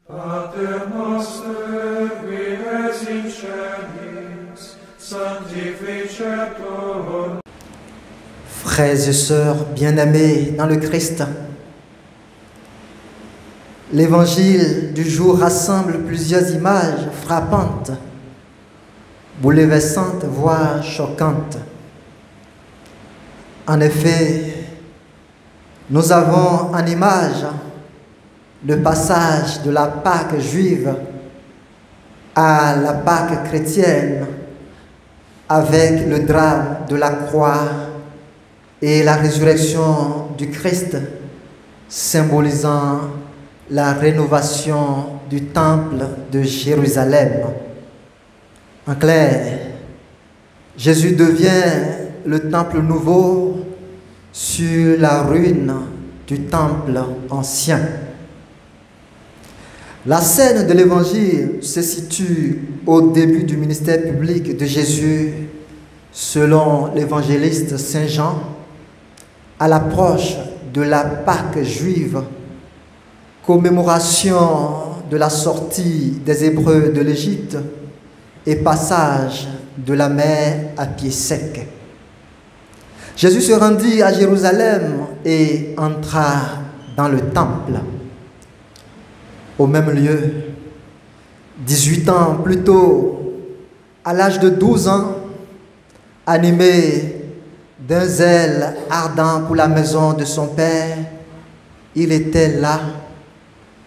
Pater noster, qui es in celis, sanctificetur. Frères et sœurs bien-aimés dans le Christ, l'évangile du jour rassemble plusieurs images frappantes, bouleversantes, voire choquantes. En effet, nous avons en image le passage de la Pâque juive à la Pâque chrétienne avec le drame de la croix et la résurrection du Christ, symbolisant la rénovation du temple de Jérusalem. En clair, Jésus devient le temple nouveau sur la ruine du temple ancien. La scène de l'évangile se situe au début du ministère public de Jésus, selon l'évangéliste Saint Jean, à l'approche de la Pâque juive, commémoration de la sortie des Hébreux de l'Égypte et passage de la mer à pied sec. Jésus se rendit à Jérusalem et entra dans le temple. Au même lieu, 18 ans plus tôt, à l'âge de 12 ans, animé d'un zèle ardent pour la maison de son père, il était là,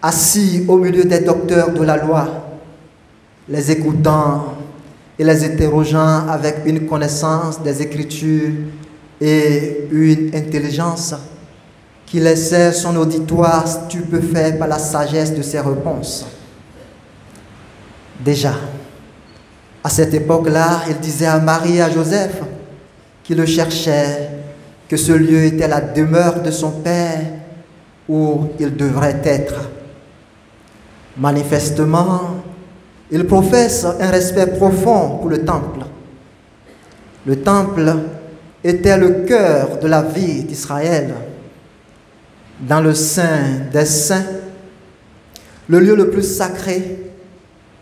assis au milieu des docteurs de la loi, les écoutant et les interrogeant avec une connaissance des Écritures et une intelligence qui laissait son auditoire stupéfait par la sagesse de ses réponses. Déjà, à cette époque-là, il disait à Marie et à Joseph qui le cherchaient que ce lieu était la demeure de son Père où il devrait être. Manifestement, il professe un respect profond pour le temple. Le temple était le cœur de la vie d'Israël. Dans le Saint des Saints, le lieu le plus sacré,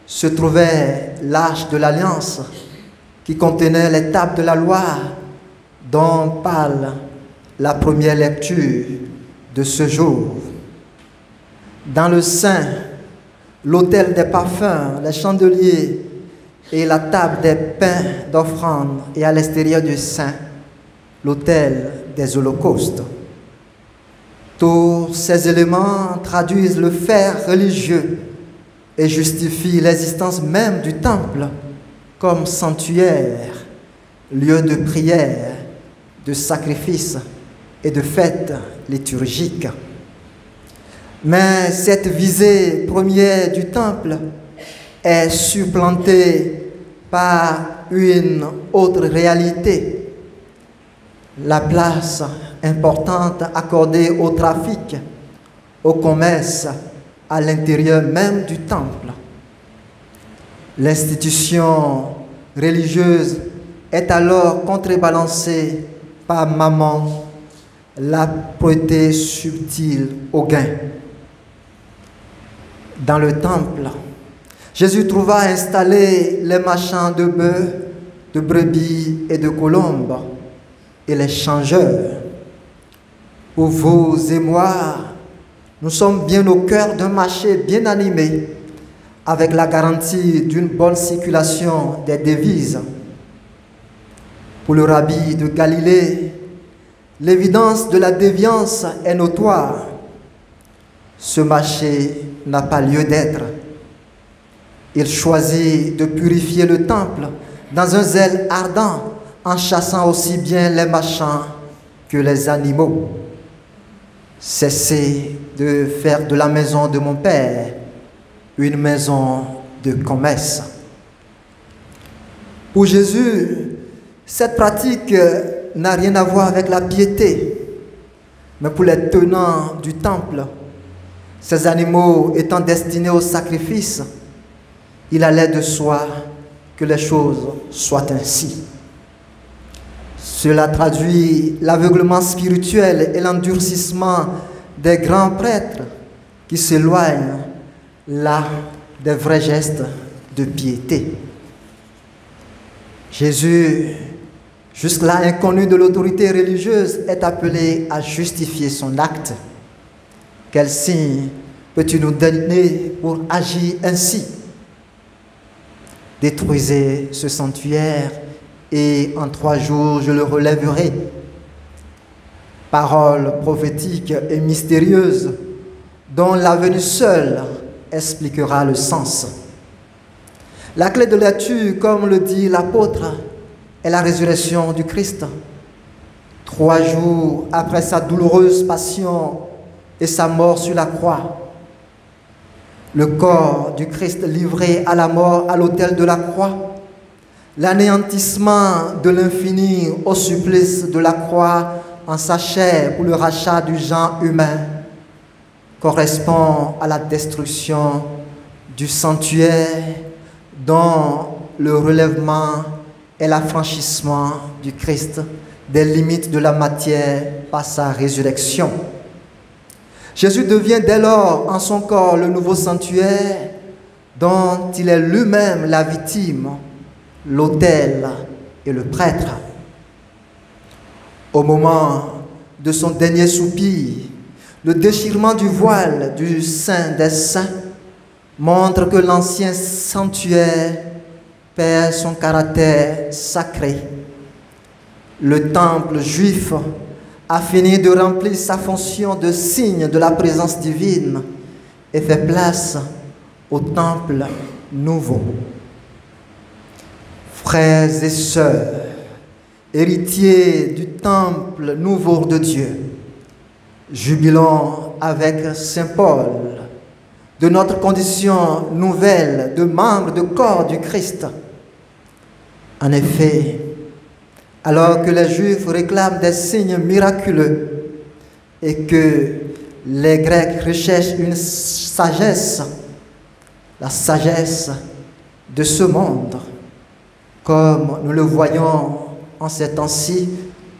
se trouvait l'Arche de l'Alliance qui contenait les tables de la loi dont parle la première lecture de ce jour. Dans le Saint, l'autel des parfums, les chandeliers et la table des pains d'offrande, et à l'extérieur du Saint, l'autel des holocaustes. Tous ces éléments traduisent le fait religieux et justifient l'existence même du temple comme sanctuaire, lieu de prière, de sacrifice et de fête liturgique. Mais cette visée première du temple est supplantée par une autre réalité, la place importante accordée au trafic, au commerce, à l'intérieur même du temple. L'institution religieuse est alors contrebalancée par Mammon, la propreté subtile au gain. Dans le temple, Jésus trouva installés les marchands de bœufs, de brebis et de colombes, et les changeurs. Pour vous et moi, nous sommes bien au cœur d'un marché bien animé, avec la garantie d'une bonne circulation des devises. Pour le rabbi de Galilée, l'évidence de la déviance est notoire. Ce marché n'a pas lieu d'être. Il choisit de purifier le temple dans un zèle ardent, en chassant aussi bien les marchands que les animaux. Cessez de faire de la maison de mon Père une maison de commerce. Pour Jésus, cette pratique n'a rien à voir avec la piété, mais pour les tenants du temple, ces animaux étant destinés au sacrifice, il allait de soi que les choses soient ainsi. Cela traduit l'aveuglement spirituel et l'endurcissement des grands prêtres qui s'éloignent là des vrais gestes de piété. Jésus, jusque-là inconnu de l'autorité religieuse, est appelé à justifier son acte. Quel signe peux-tu nous donner pour agir ainsi? Détruisez ce sanctuaire et en 3 jours je le relèverai. Parole prophétique et mystérieuse dont la venue seule expliquera le sens. La clé de lecture, comme le dit l'apôtre, est la résurrection du Christ. 3 jours après sa douloureuse passion et sa mort sur la croix, le corps du Christ livré à la mort à l'autel de la croix, l'anéantissement de l'infini au supplice de la croix en sa chair pour le rachat du genre humain, correspond à la destruction du sanctuaire dont le relèvement est l'affranchissement du Christ des limites de la matière par sa résurrection. Jésus devient dès lors en son corps le nouveau sanctuaire dont il est lui-même la victime, l'autel et le prêtre. Au moment de son dernier soupir, le déchirement du voile du Saint des Saints montre que l'ancien sanctuaire perd son caractère sacré. Le temple juif a fini de remplir sa fonction de signe de la présence divine et fait place au temple nouveau. Frères et sœurs, héritiers du temple nouveau de Dieu, jubilons avec Saint Paul de notre condition nouvelle de membres de corps du Christ. En effet, alors que les Juifs réclament des signes miraculeux et que les Grecs recherchent une sagesse, la sagesse de ce monde, comme nous le voyons en ces temps-ci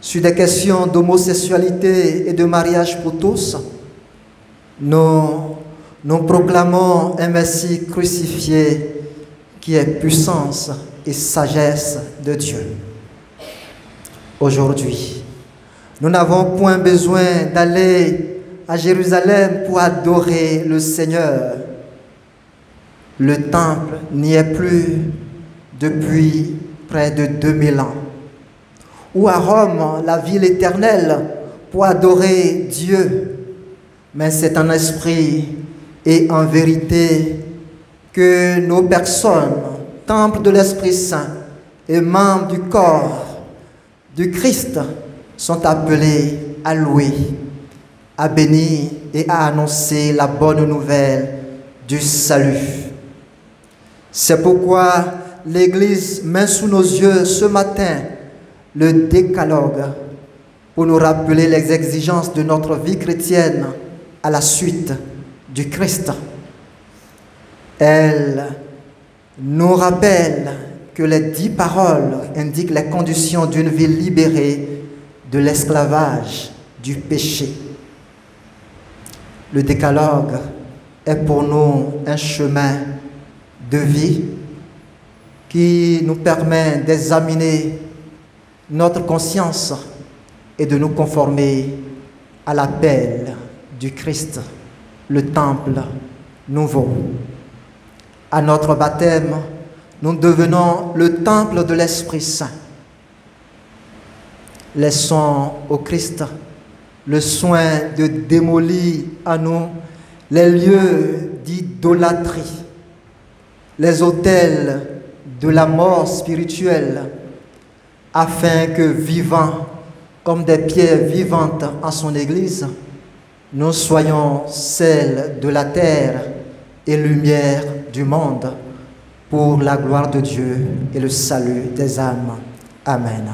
sur des questions d'homosexualité et de mariage pour tous, nous proclamons un Messie crucifié qui est puissance et sagesse de Dieu. Aujourd'hui, nous n'avons point besoin d'aller à Jérusalem pour adorer le Seigneur. Le temple n'y est plus depuis près de 2000 ans. Ou à Rome, la ville éternelle, pour adorer Dieu. Mais c'est en esprit et en vérité que nos personnes, temple de l'Esprit Saint et membres du corps du Christ, sont appelés à louer, à bénir et à annoncer la bonne nouvelle du salut. C'est pourquoi l'Église met sous nos yeux ce matin le décalogue pour nous rappeler les exigences de notre vie chrétienne à la suite du Christ. Elle nous rappelle que les 10 paroles indiquent les conditions d'une vie libérée de l'esclavage, du péché. Le décalogue est pour nous un chemin de vie qui nous permet d'examiner notre conscience et de nous conformer à l'appel du Christ, le temple nouveau. À notre baptême, nous devenons le temple de l'Esprit Saint. Laissons au Christ le soin de démolir à nous les lieux d'idolâtrie, les autels de la mort spirituelle, afin que, vivant comme des pierres vivantes en son Église, nous soyons sel de la terre et lumière du monde, pour la gloire de Dieu et le salut des âmes. Amen.